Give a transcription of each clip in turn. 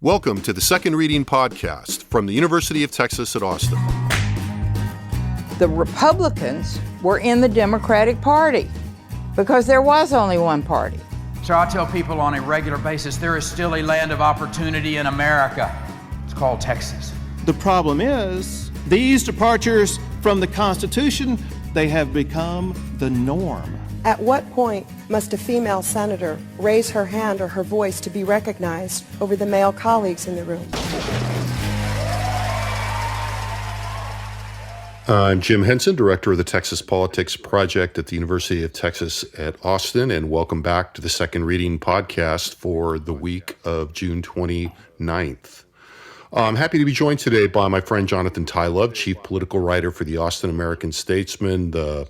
Welcome to the Second Reading Podcast from the University of Texas at Austin. The Republicans were in the Democratic Party because there was only one party. So I tell people on a regular basis, there is still a land of opportunity in America. It's called Texas. The problem is, these departures from the Constitution, they have become the norm. At what point must a female senator raise her hand or her voice to be recognized over the male colleagues in the room? I'm Jim Henson, director of the Texas Politics Project at the University of Texas at Austin, and welcome back to the Second Reading Podcast for the week of June 29th. I'm happy to be joined today by my friend Jonathan Tilove, chief political writer for the Austin American Statesman, the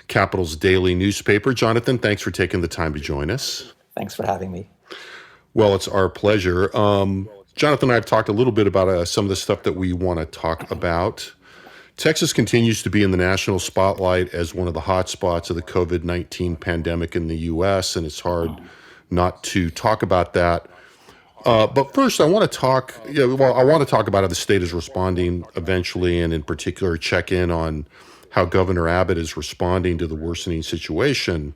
Capital's daily newspaper. Jonathan, thanks for taking the time to join us. Thanks for having me. Well, it's our pleasure. Jonathan and I have talked a little bit about some of the stuff that we want to talk about. Texas continues to be in the national spotlight as one of the hot spots of the COVID-19 pandemic in the U.S., and it's hard not to talk about that. But first, I want to talk about how the state is responding eventually, and in particular, check in on how Governor Abbott is responding to the worsening situation.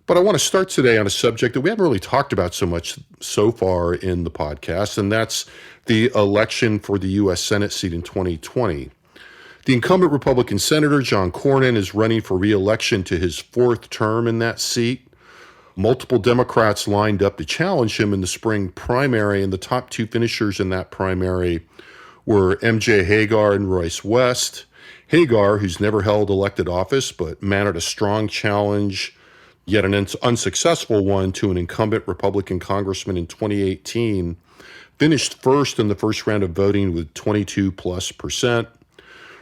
But I want to start today on a subject that we haven't really talked about so much so far in the podcast, and that's the election for the U.S. Senate seat in 2020. The incumbent Republican Senator John Cornyn is running for re-election to his fourth term in that seat. Multiple Democrats lined up to challenge him in the spring primary, and the top two finishers in that primary were MJ Hagar and Royce West. Hagar, who's never held elected office but mounted a strong challenge, yet an unsuccessful one, to an incumbent Republican congressman in 2018, finished first in the first round of voting with 22+%.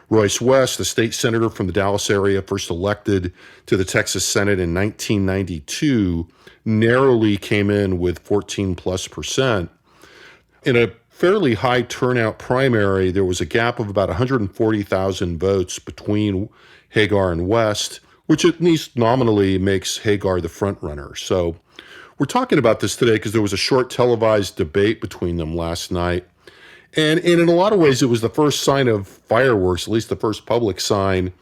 Royce West, a state senator from the Dallas area, first elected to the Texas Senate in 1992, narrowly came in with 14+%. In a fairly high turnout primary, there was a gap of about 140,000 votes between Hagar and West, which at least nominally makes Hagar the front runner. So we're talking about this today because there was a short televised debate between them last night. And in a lot of ways, it was the first sign of fireworks, at least the first public sign,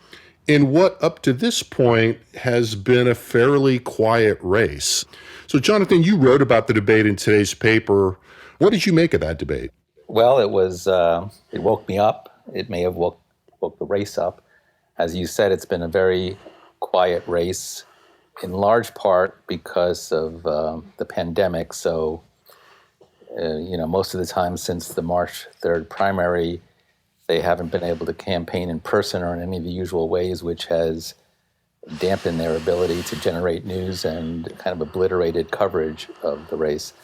in what up to this point has been a fairly quiet race. So Jonathan, you wrote about the debate in today's paper. What did you make of that debate? Well, it woke me up. It may have woke the race up. As you said, it's been a very quiet race, in large part because of the pandemic. So, most of the time since the March 3rd primary, they haven't been able to campaign in person or in any of the usual ways, which has dampened their ability to generate news and kind of obliterated coverage of the race.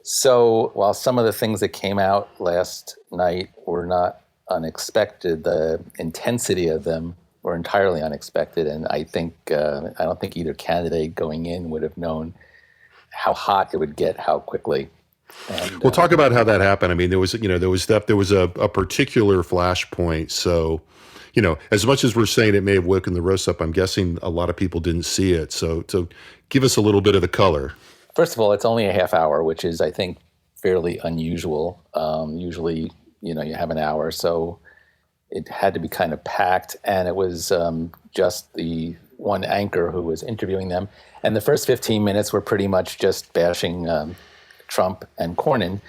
So while some of the things that came out last night were not unexpected, the intensity of them were entirely unexpected. And I don't think either candidate going in would have known how hot it would get, how quickly. And, we'll talk about how that happened. I mean, there was a particular flashpoint. So, as much as we're saying it may have woken the roast up, I'm guessing a lot of people didn't see it. So give us a little bit of the color. First of all, it's only a half hour, which is, I think, fairly unusual. Usually, you have an hour, so it had to be kind of packed. And it was just the one anchor who was interviewing them. And the first 15 minutes were pretty much just bashing Trump and Cornyn.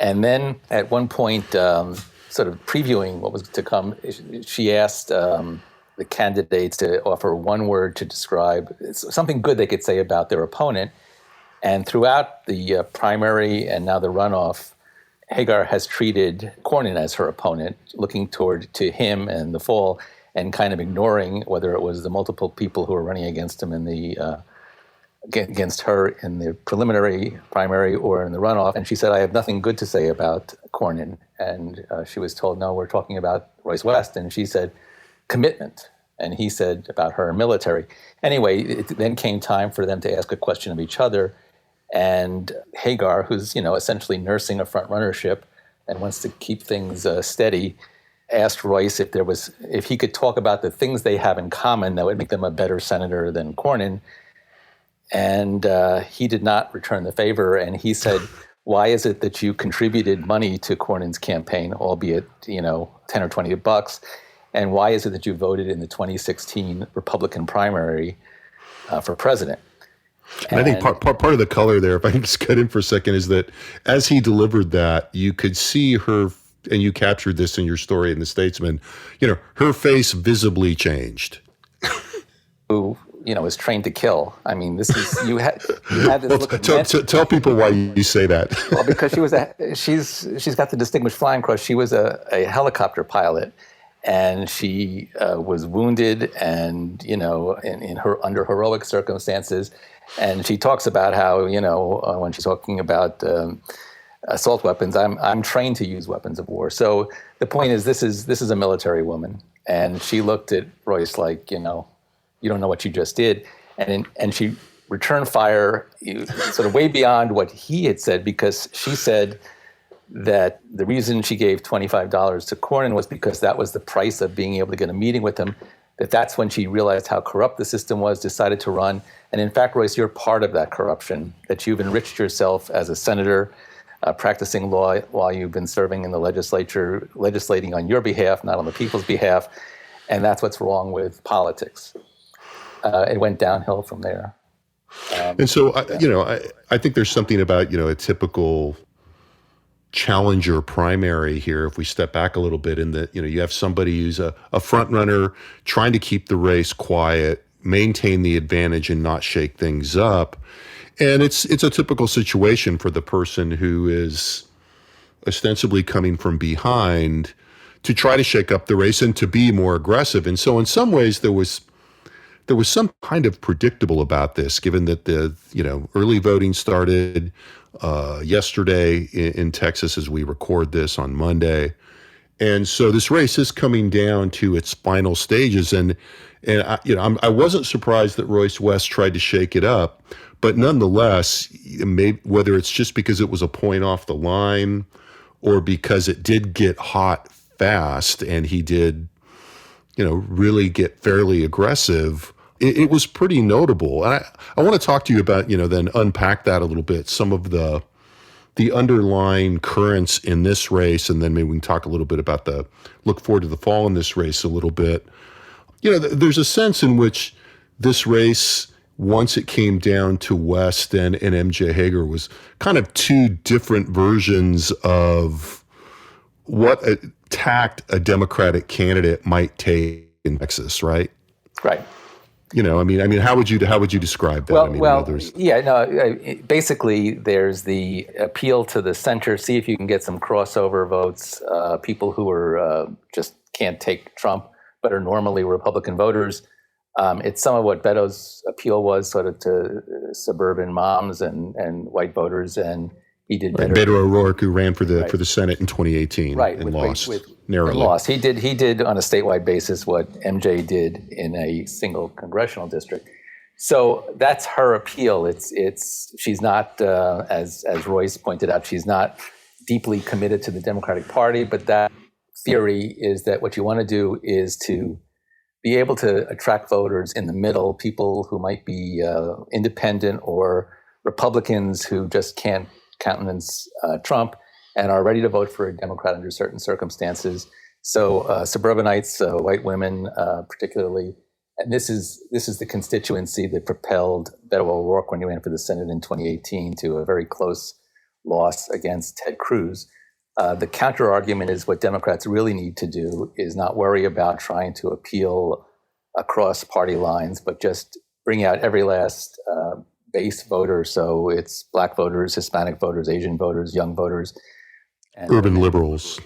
And then at one point, sort of previewing what was to come, she asked the candidates to offer one word to describe something good they could say about their opponent. And throughout the primary and now the runoff, Hagar has treated Cornyn as her opponent, looking to him and the fall, and kind of ignoring whether it was the multiple people who were running against him against her in the preliminary primary or in the runoff. And she said, "I have nothing good to say about Cornyn." And she was told, "No, we're talking about Royce West." And she said, "Commitment." And he said about her military. Anyway, it then came time for them to ask a question of each other. And Hagar, who's essentially nursing a front runnership and wants to keep things steady, asked Royce if he could talk about the things they have in common that would make them a better senator than Cornyn. And he did not return the favor. And he said, Why is it that you contributed money to Cornyn's campaign, albeit, 10 or $20? And why is it that you voted in the 2016 Republican primary for president? And I think part of the color there, if I can just cut in for a second, is that as he delivered that, you could see her, and you captured this in your story in the Statesman, her face visibly changed. Who, is trained to kill. I mean, this is, you had this look of tell people why you say that. Well, because she's got the Distinguished Flying Cross. She was a helicopter pilot, and she was wounded and, under heroic circumstances. And she talks about how, when she's talking about assault weapons, I'm trained to use weapons of war. So the point is, this is a military woman, and she looked at Royce like, you don't know what you just did, and she returned fire sort of way beyond what he had said, because she said that the reason she gave $25 to Cornyn was because that was the price of being able to get a meeting with him. That's when she realized how corrupt the system was, decided to run. And in fact, Royce, you're part of that corruption, that you've enriched yourself as a senator, practicing law while you've been serving in the legislature, legislating on your behalf, not on the people's behalf. And that's what's wrong with politics. It went downhill from there. And so, I think there's something about, a typical challenger primary here, if we step back a little bit, in that, you have somebody who's a front runner trying to keep the race quiet, maintain the advantage and not shake things up. And it's a typical situation for the person who is ostensibly coming from behind to try to shake up the race and to be more aggressive. And so in some ways there was some kind of predictable about this, given that the early voting started yesterday in Texas as we record this on Monday, and so this race is coming down to its final stages. And I wasn't surprised that Royce West tried to shake it up, but nonetheless, whether it's just because it was a point off the line or because it did get hot fast and he did, really get fairly aggressive, it was pretty notable. I want to talk to you about, then unpack that a little bit, some of the underlying currents in this race, and then maybe we can talk a little bit about look forward to the fall in this race a little bit. There's a sense in which this race, once it came down to West and MJ Hager, was kind of two different versions of what a tact a Democratic candidate might take in Texas, right? Right. How would you describe that? Basically, there's the appeal to the center, see if you can get some crossover votes, people who are just can't take Trump, but are normally Republican voters. It's some of what Beto's appeal was, sort of to suburban moms and white voters, and he did better. Beto O'Rourke, who ran for the Senate in 2018, and lost narrowly. Lost. He did on a statewide basis what MJ did in a single congressional district. So that's her appeal. She's not, as Royce pointed out, she's not deeply committed to the Democratic Party. But that theory is that what you want to do is to be able to attract voters in the middle, people who might be independent or Republicans who just can't countenance Trump and are ready to vote for a Democrat under certain circumstances. So suburbanites, white women particularly, and this is the constituency that propelled Beto O'Rourke, when he ran for the Senate in 2018, to a very close loss against Ted Cruz. The counter argument is what Democrats really need to do is not worry about trying to appeal across party lines, but just bring out every last base voter. So it's Black voters, Hispanic voters, Asian voters, young voters, and urban liberals,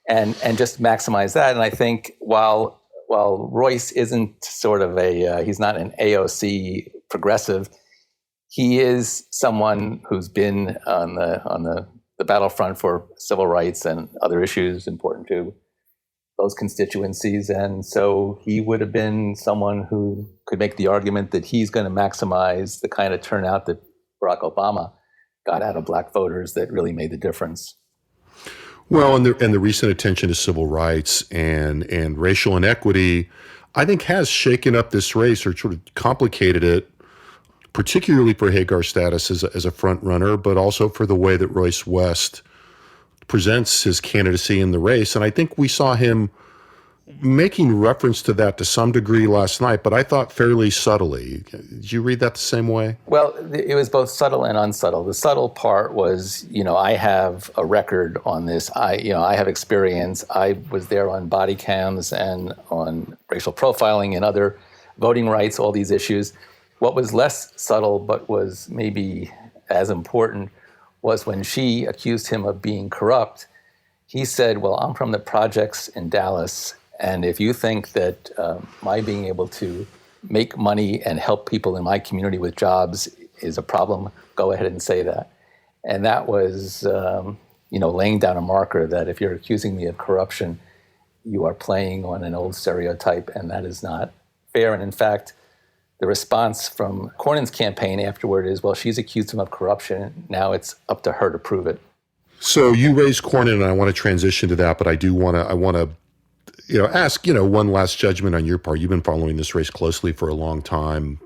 and just maximize that. And I think while Royce isn't sort of he's not an AOC progressive, he is someone who's been on the battlefront for civil rights and other issues important to those constituencies. And so he would have been someone who could make the argument that he's going to maximize the kind of turnout that Barack Obama got out of Black voters that really made the difference. Well, and the recent attention to civil rights and racial inequity, I think, has shaken up this race or sort of complicated it particularly for Hagar's status as a front runner, but also for the way that Royce West presents his candidacy in the race. And I think we saw him making reference to that to some degree last night, but I thought fairly subtly. Did you read that the same way? Well, it was both subtle and unsubtle. The subtle part was, I have a record on this. I have experience. I was there on body cams and on racial profiling and other voting rights, all these issues. What was less subtle, but was maybe as important, was when she accused him of being corrupt. He said, well, I'm from the projects in Dallas, and if you think that my being able to make money and help people in my community with jobs is a problem, go ahead and say that. And that was, laying down a marker that if you're accusing me of corruption, you are playing on an old stereotype, and that is not fair. And in fact, the response from Cornyn's campaign afterward is, well, she's accused him of corruption. Now it's up to her to prove it. So you raised Cornyn, and I want to transition to that, but I want to ask, one last judgment on your part. You've been following this race closely for a long time.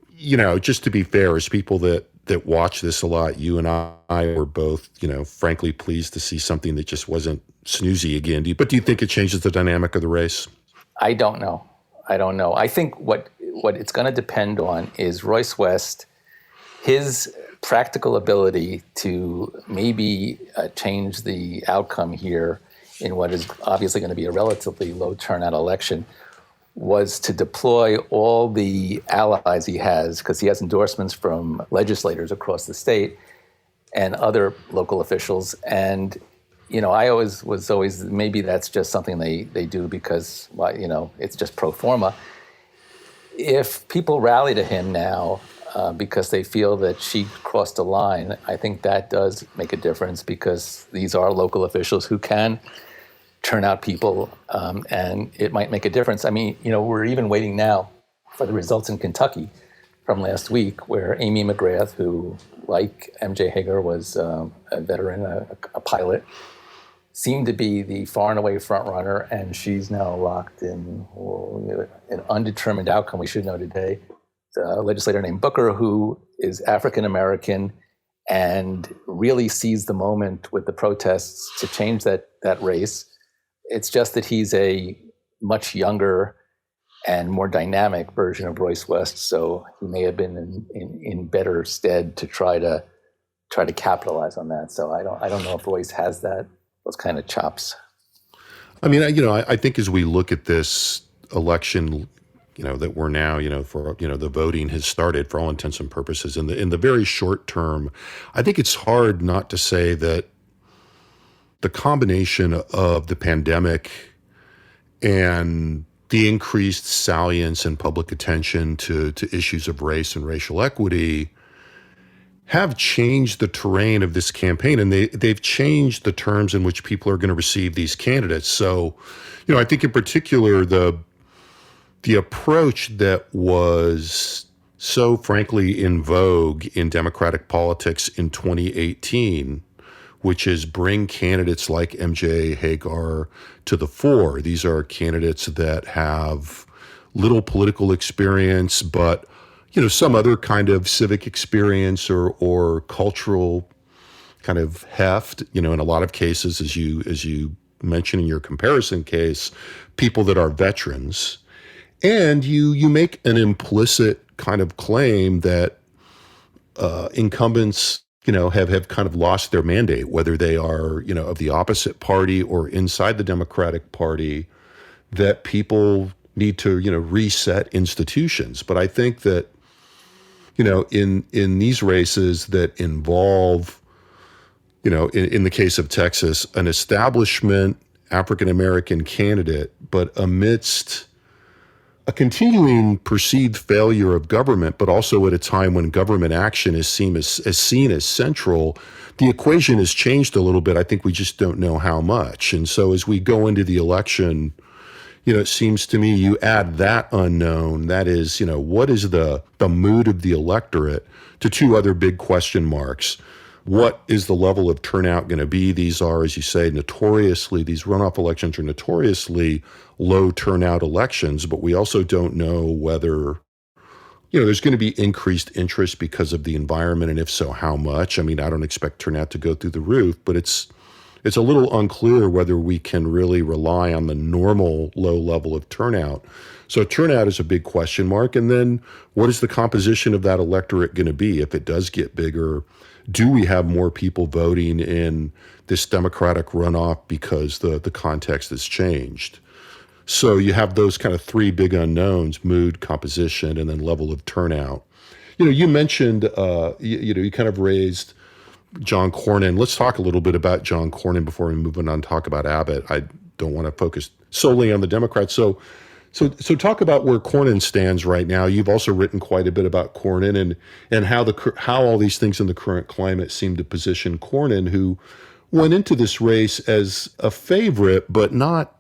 Just to be fair, as people that watch this a lot, you and I were both, frankly pleased to see something that just wasn't snoozy again. But do you think it changes the dynamic of the race? I don't know. I think what it's going to depend on is Royce West, his practical ability to maybe change the outcome here in what is obviously going to be a relatively low turnout election, was to deploy all the allies he has, because he has endorsements from legislators across the state and other local officials. And, I was always, maybe that's just something they do because, it's just pro forma. If people rally to him now because they feel that she crossed a line, I think that does make a difference, because these are local officials who can turn out people, and it might make a difference. I mean, we're even waiting now for the results in Kentucky from last week, where Amy McGrath, who, like MJ Hagar, was a veteran, a pilot, seemed to be the far and away front runner, and she's now locked in an undetermined outcome. We should know today. A legislator named Booker, who is African American and really seized the moment with the protests to change that race. It's just that he's a much younger and more dynamic version of Royce West, so he may have been in better stead to try to capitalize on that. So I don't know if Royce has those kind of chops. I mean, I think as we look at this election, that we're now, for the voting has started for all intents and purposes in the very short term, I think it's hard not to say that the combination of the pandemic and the increased salience and public attention to issues of race and racial equity have changed the terrain of this campaign, and they've changed the terms in which people are going to receive these candidates. So, I think in particular the approach that was so frankly in vogue in Democratic politics in 2018, which is bring candidates like MJ Hagar to the fore. These are candidates that have little political experience, but some other kind of civic experience or cultural kind of heft. In a lot of cases, as you mentioned in your comparison case, people that are veterans, and you make an implicit kind of claim that incumbents have kind of lost their mandate, whether they are, of the opposite party or inside the Democratic Party, that people need to, reset institutions. But I think that, in these races that involve, in the case of Texas, an establishment African-American candidate, but amidst a continuing perceived failure of government, but also at a time when government action is seen as central, the equation has changed a little bit. I think we just don't know how much. And so as we go into the election, it seems to me you add that unknown, that is, what is the mood of the electorate, to two other big question marks. What is the level of turnout going to be? These are, as you say, these runoff elections are notoriously low turnout elections, but we also don't know whether, there's going to be increased interest because of the environment, and if so, how much? I mean, I don't expect turnout to go through the roof, but it's a little unclear whether we can really rely on the normal low level of turnout. So turnout is a big question mark. And then what is the composition of that electorate going to be if it does get bigger? Do we have more people voting in this Democratic runoff because the context has changed? So you have those kind of three big unknowns: mood, composition, and then level of turnout. You mentioned, you kind of raised John Cornyn. Let's talk a little bit about John Cornyn before we move on and talk about Abbott. I don't want to focus solely on the Democrats. So talk about where Cornyn stands right now. You've also written quite a bit about Cornyn and how all these things in the current climate seem to position Cornyn, who went into this race as a favorite, but not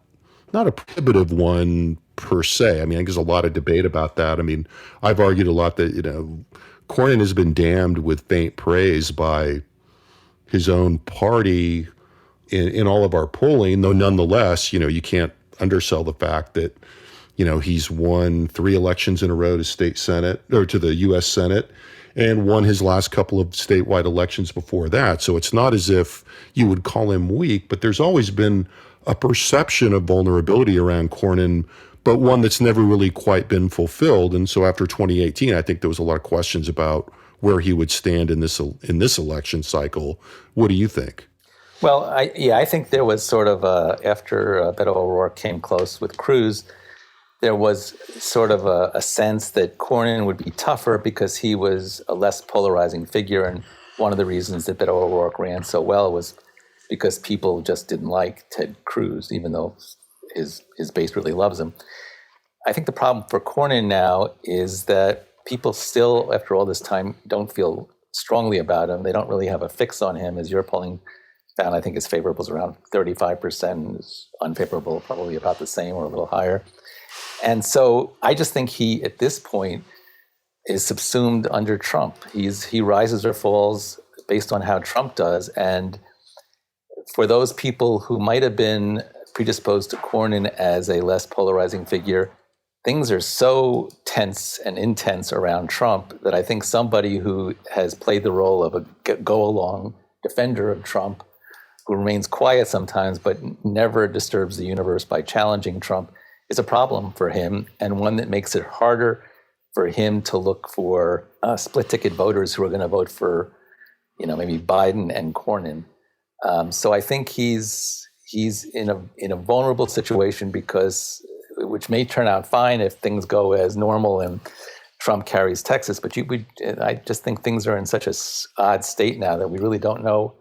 a prohibitive one per se. I mean, I think there's a lot of debate about that. I mean, I've argued a lot that, Cornyn has been damned with faint praise by his own party in all of our polling, though nonetheless, you can't undersell the fact that, he's won 3 elections in a row to state Senate or to the U.S. Senate and won his last couple of statewide elections before that. So it's not as if you would call him weak, but there's always been a perception of vulnerability around Cornyn, but one that's never really quite been fulfilled. And so after 2018, I think there was a lot of questions about where he would stand in this election cycle. What do you think? Well, I think there was sort of after Beto O'Rourke came close with Cruz, there was sort of a sense that Cornyn would be tougher because he was a less polarizing figure. And one of the reasons that Beto O'Rourke ran so well was because people just didn't like Ted Cruz, even though his base really loves him. I think the problem for Cornyn now is that people still, after all this time, don't feel strongly about him. They don't really have a fix on him. As your polling found, I think his favorable is around 35%, his unfavorable probably about the same or a little higher. And so I just think he, at this point, is subsumed under Trump. He rises or falls based on how Trump does. And for those people who might have been predisposed to Cornyn as a less polarizing figure, things are so tense and intense around Trump that I think somebody who has played the role of a go-along defender of Trump, who remains quiet sometimes but never disturbs the universe by challenging Trump, is a problem for him, and one that makes it harder for him to look for split-ticket voters who are going to vote for, maybe Biden and Cornyn. So I think he's in a vulnerable situation which may turn out fine if things go as normal and Trump carries Texas. But I just think things are in such an odd state now that we really don't know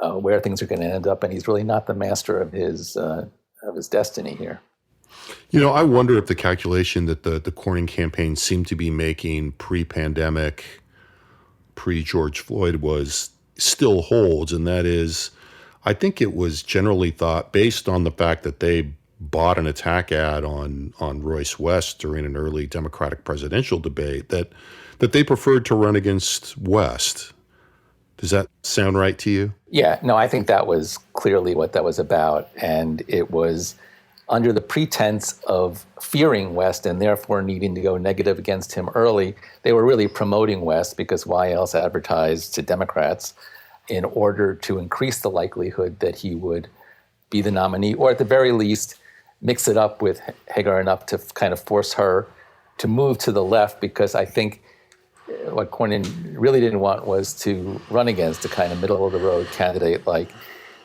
where things are going to end up, and he's really not the master of his destiny here. I wonder if the calculation that the Cornyn campaign seemed to be making pre-pandemic, pre-George Floyd still holds, and that is, I think it was generally thought, based on the fact that they bought an attack ad on Royce West during an early Democratic presidential debate, that they preferred to run against West. Does that sound right to you? Yeah, no, I think that was clearly what that was about, and it was under the pretense of fearing West and therefore needing to go negative against him early. They were really promoting West, because why else advertise to Democrats, in order to increase the likelihood that he would be the nominee, or at the very least mix it up with Hagar enough to kind of force her to move to the left, because I think what Cornyn really didn't want was to run against a kind of middle-of-the-road candidate like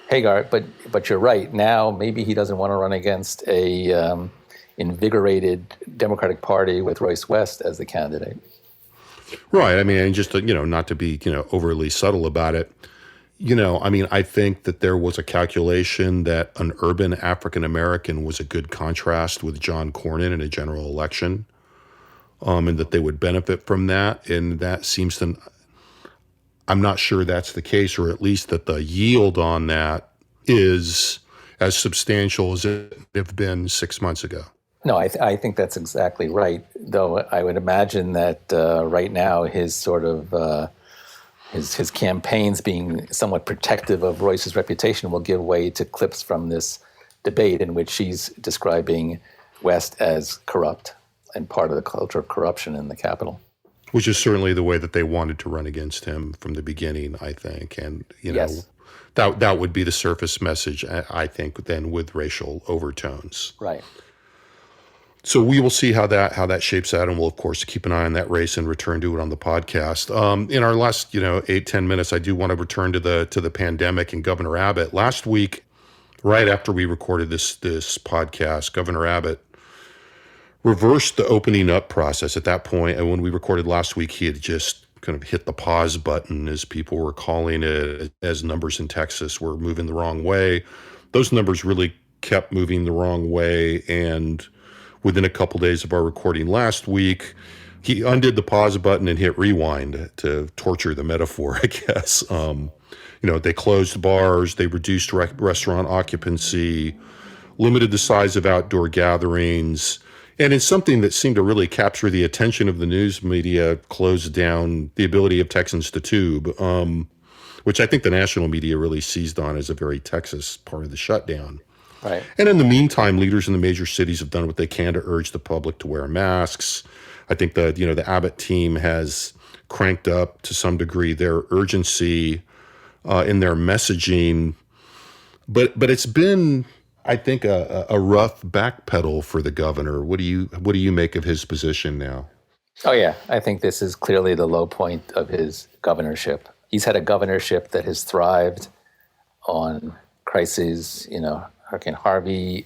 Hagar. But you're right. Now maybe he doesn't want to run against a invigorated Democratic Party with Royce West as the candidate. Right. I mean, and just to, not to be overly subtle about it. I think that there was a calculation that an urban African American was a good contrast with John Cornyn in a general election, and that they would benefit from that. And that seems to, I'm not sure that's the case, or at least that the yield on that is as substantial as it would have been 6 months ago. No, I think that's exactly right. Though I would imagine that right now his sort of his campaigns being somewhat protective of Royce's reputation will give way to clips from this debate in which she's describing West as corrupt and part of the culture of corruption in the Capitol. Which is certainly the way that they wanted to run against him from the beginning, I think. And, Yes. that would be the surface message, I think, then with racial overtones. Right. So we will see how that shapes out, and we'll, of course, keep an eye on that race and return to it on the podcast. In our last, 8-10 minutes, I do want to return to the pandemic and Governor Abbott. Last week, right after we recorded this podcast, Governor Abbott reversed the opening up process at that point. And when we recorded last week, he had just kind of hit the pause button, as people were calling it, as numbers in Texas were moving the wrong way. Those numbers really kept moving the wrong way. And within a couple days of our recording last week, he undid the pause button and hit rewind, to torture the metaphor, I guess. They closed bars, they reduced restaurant occupancy, limited the size of outdoor gatherings, and in something that seemed to really capture the attention of the news media, closed down the ability of Texans to tube, which I think the national media really seized on as a very Texas part of the shutdown. Right. And in the meantime, leaders in the major cities have done what they can to urge the public to wear masks. I think the Abbott team has cranked up to some degree their urgency in their messaging, but it's been, I think, a rough backpedal for the governor. What do you make of his position now? Oh, yeah. I think this is clearly the low point of his governorship. He's had a governorship that has thrived on crises, Hurricane Harvey,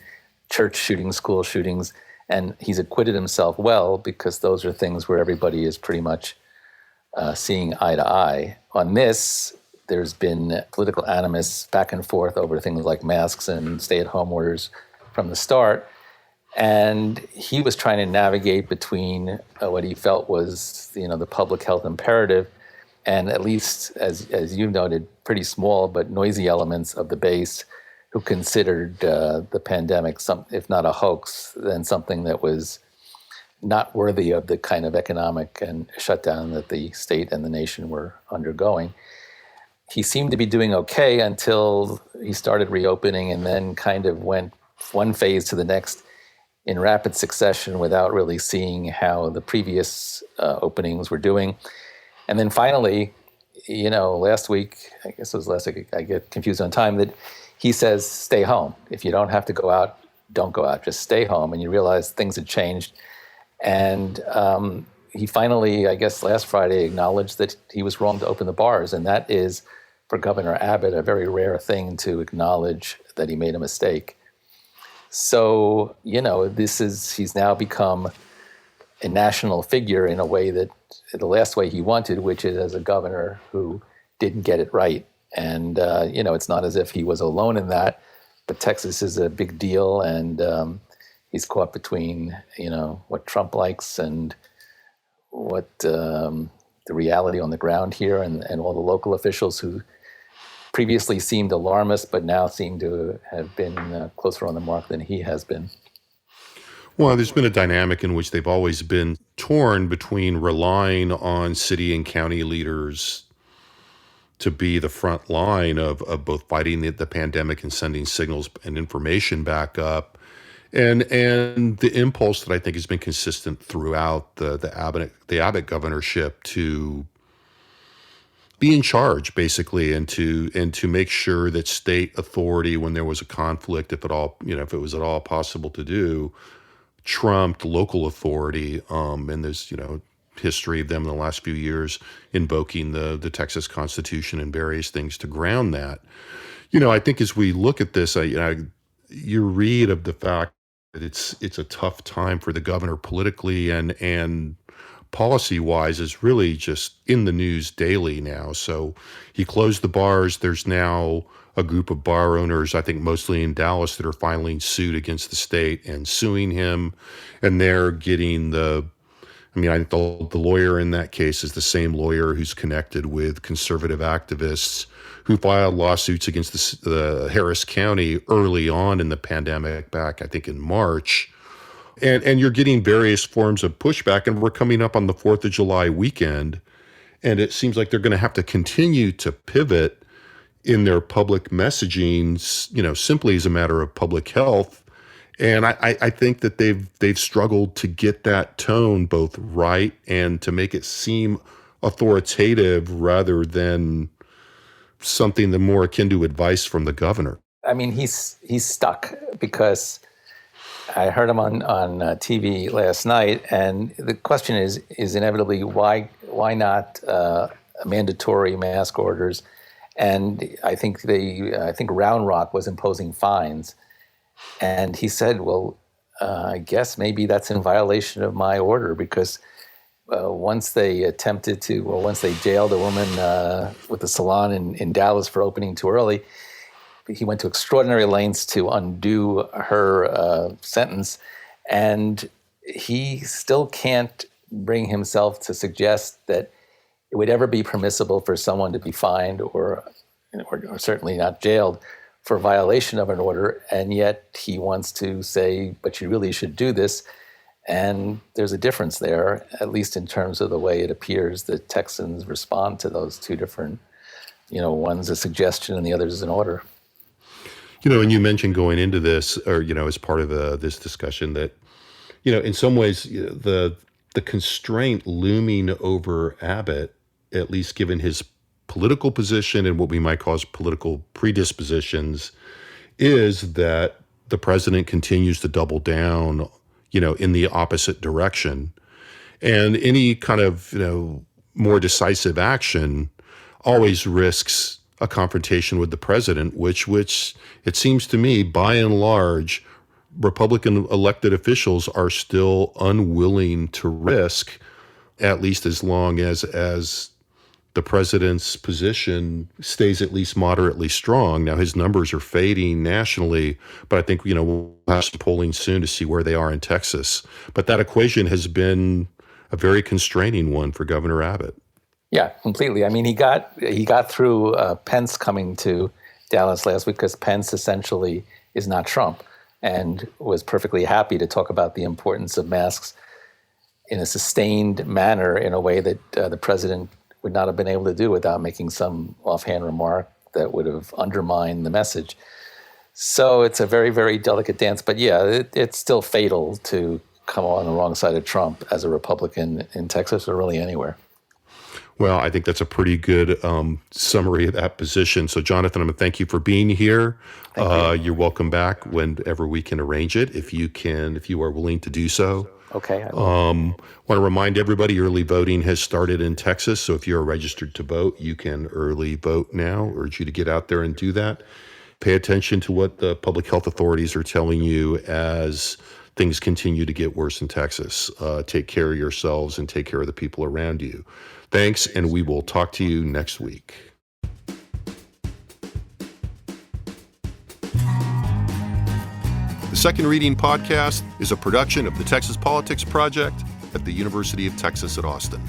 church shootings, school shootings, and he's acquitted himself well, because those are things where everybody is pretty much seeing eye to eye. On this, there's been political animus back and forth over things like masks and stay-at-home orders from the start. And he was trying to navigate between what he felt was, the public health imperative, and, at least, as you noted, pretty small but noisy elements of the base who considered the pandemic, if not a hoax, then something that was not worthy of the kind of economic and shutdown that the state and the nation were undergoing. He seemed to be doing okay until he started reopening, and then kind of went one phase to the next in rapid succession without really seeing how the previous openings were doing. And then finally, last week, I guess it was last week, I get confused on time, that he says, stay home. If you don't have to go out, don't go out, just stay home. And you realize things had changed. And he finally, I guess last Friday, acknowledged that he was wrong to open the bars. And that is, for Governor Abbott, a very rare thing to acknowledge that he made a mistake. So, he's now become a national figure in a way that, the last way he wanted, which is as a governor who didn't get it right. And, it's not as if he was alone in that, but Texas is a big deal, and he's caught between, what Trump likes and what the reality on the ground here, and all the local officials who previously seemed alarmist, but now seem to have been closer on the mark than he has been. Well, there's been a dynamic in which they've always been torn between relying on city and county leaders to be the front line of both fighting the pandemic and sending signals and information back up, and the impulse that I think has been consistent throughout the Abbott governorship to be in charge, basically, and to make sure that state authority, when there was a conflict, if it was at all possible to do, trumped local authority. And there's history of them in the last few years invoking the Texas Constitution and various things to ground that. I think as we look at this, you read of the fact that it's a tough time for the governor politically and policy-wise is really just in the news daily now. So he closed the bars. There's now a group of bar owners, I think mostly in Dallas, that are filing suit against the state and suing him. And they're getting I think the lawyer in that case is the same lawyer who's connected with conservative activists who filed lawsuits against the Harris County early on in the pandemic, back, I think, in March. And you're getting various forms of pushback, and we're coming up on the 4th of July weekend, and it seems like they're going to have to continue to pivot in their public messaging, simply as a matter of public health, And I think that they've struggled to get that tone both right and to make it seem authoritative rather than something that more akin to advice from the governor. I mean, he's stuck because I heard him on TV last night, and the question is inevitably why not mandatory mask orders? And I think Round Rock was imposing fines, and he said, "Well, I guess maybe that's in violation of my order because once they jailed a woman with the salon in Dallas for opening too early." He went to extraordinary lengths to undo her sentence, and he still can't bring himself to suggest that it would ever be permissible for someone to be fined or certainly not jailed for violation of an order, and yet he wants to say, but you really should do this. And there's a difference there, at least in terms of the way it appears that Texans respond to those two different, one's a suggestion and the other is an order. And you mentioned going into this, or as part of this discussion, that in some ways the constraint looming over Abbott, at least given his political position and what we might call his political predispositions, is that the president continues to double down, in the opposite direction, and any kind of more decisive action always risks a confrontation with the president, which it seems to me, by and large, Republican elected officials are still unwilling to risk, at least as long as the president's position stays at least moderately strong. Now, his numbers are fading nationally, but I think, we'll have some polling soon to see where they are in Texas. But that equation has been a very constraining one for Governor Abbott. Yeah, completely. I mean, he got through Pence coming to Dallas last week because Pence essentially is not Trump and was perfectly happy to talk about the importance of masks in a sustained manner in a way that the president would not have been able to do without making some offhand remark that would have undermined the message. So it's a very, very delicate dance. But yeah, it's still fatal to come on the wrong side of Trump as a Republican in Texas or really anywhere. Well, I think that's a pretty good summary of that position. So, Jonathan, I'm going to thank you for being here. You're welcome back whenever we can arrange it, if you are willing to do so. Okay. Want to remind everybody, early voting has started in Texas. So if you're registered to vote, you can early vote now. Urge you to get out there and do that. Pay attention to what the public health authorities are telling you as things continue to get worse in Texas. Take care of yourselves and take care of the people around you. Thanks, and we will talk to you next week. The Second Reading Podcast is a production of the Texas Politics Project at the University of Texas at Austin.